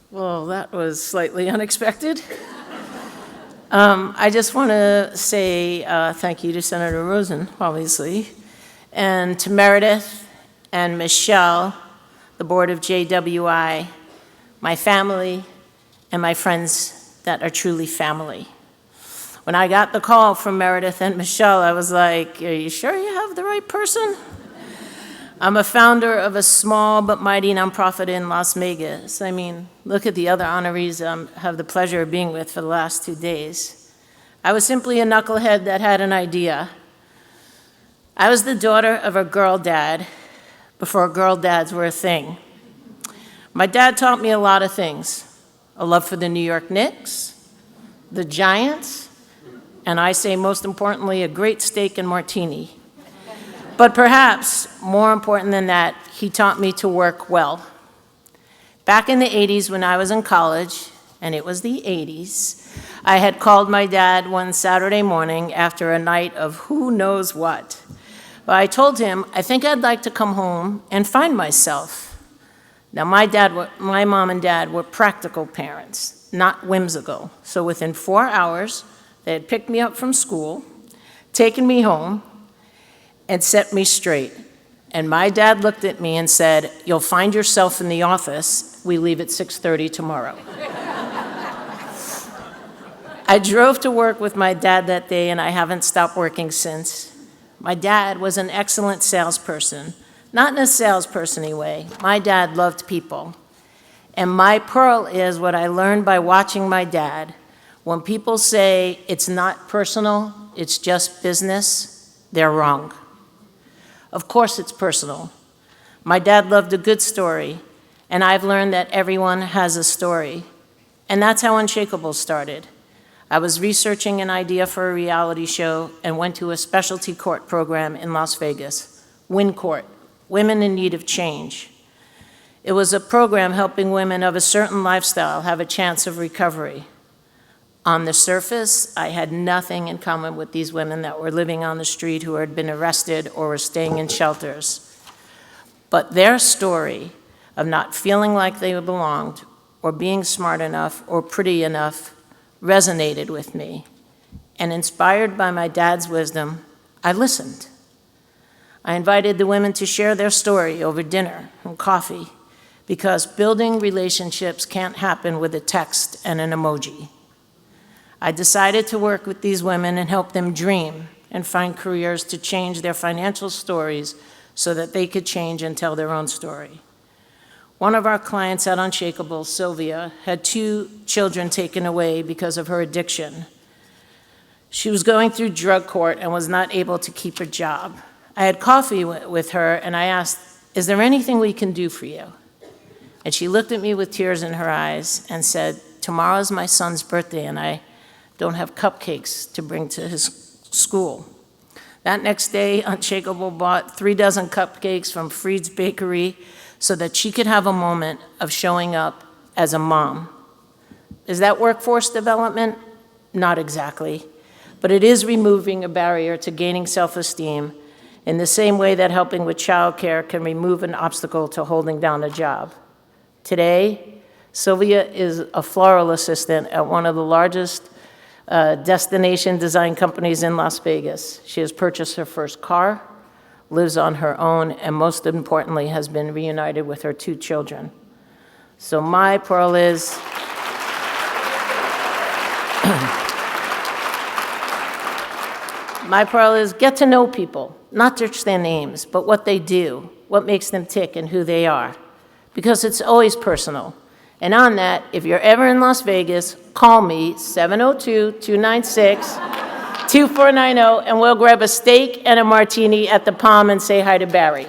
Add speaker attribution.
Speaker 1: Well, that was slightly unexpected. I just want to say thank you to Senator Rosen, obviously, and to Meredith and Michelle, the board of JWI, my family, and my friends that are truly family. When I got the call from Meredith and Michelle, I was like, are you sure you have the right person? I'm a founder of a small but mighty nonprofit in Las Vegas. I mean, look at the other honorees I have the pleasure of being with for the last 2 days. I was simply a knucklehead that had an idea. I was the daughter of a girl dad before girl dads were a thing. My dad taught me a lot of things: a love for the New York Knicks, the Giants, and I say most importantly, a great steak and martini. But perhaps more important than that, he taught me to work well. Back in the 80s when I was in college, and it was the 80s, I had called my dad one Saturday morning after a night of who knows what. But I told him, I think I'd like to come home and find myself. Now, my mom and dad were practical parents, not whimsical. So within 4 hours, they had picked me up from school, taken me home, and set me straight. And my dad looked at me and said, you'll find yourself in the office. We leave at 6:30 tomorrow. I drove to work with my dad that day, and I haven't stopped working since. My dad was an excellent salesperson, not in a salesperson-y way. My dad loved people. And my pearl is what I learned by watching my dad. When people say it's not personal, it's just business, they're wrong. Of course it's personal. My dad loved a good story, and I've learned that everyone has a story. And that's how Unshakable started. I was researching an idea for a reality show and went to a specialty court program in Las Vegas, WIN Court, Women in Need of Change. It was a program helping women of a certain lifestyle have a chance of recovery. On the surface, I had nothing in common with these women that were living on the street who had been arrested or were staying in shelters. But their story of not feeling like they belonged or being smart enough or pretty enough resonated with me. And inspired by my dad's wisdom, I listened. I invited the women to share their story over dinner and coffee, because building relationships can't happen with a text and an emoji. I decided to work with these women and help them dream and find careers to change their financial stories so that they could change and tell their own story. One of our clients at Unshakable, Sylvia, had 2 children taken away because of her addiction. She was going through drug court and was not able to keep her job. I had coffee with her and I asked, is there anything we can do for you? And she looked at me with tears in her eyes and said, tomorrow's my son's birthday and I don't have cupcakes to bring to his school. That next day, Unshakable bought 3 dozen cupcakes from Freed's Bakery so that she could have a moment of showing up as a mom. Is that workforce development? Not exactly, but it is removing a barrier to gaining self-esteem in the same way that helping with childcare can remove an obstacle to holding down a job. Today, Sylvia is a floral assistant at one of the largest destination design companies in Las Vegas. She has purchased her first car, lives on her own, and most importantly, has been reunited with her 2 children. So my pearl is, get to know people, not just their names, but what they do, what makes them tick, and who they are, because it's always personal. And on that, if you're ever in Las Vegas, call me, 702-296-2490, and we'll grab a steak and a martini at the Palm and say hi to Barry.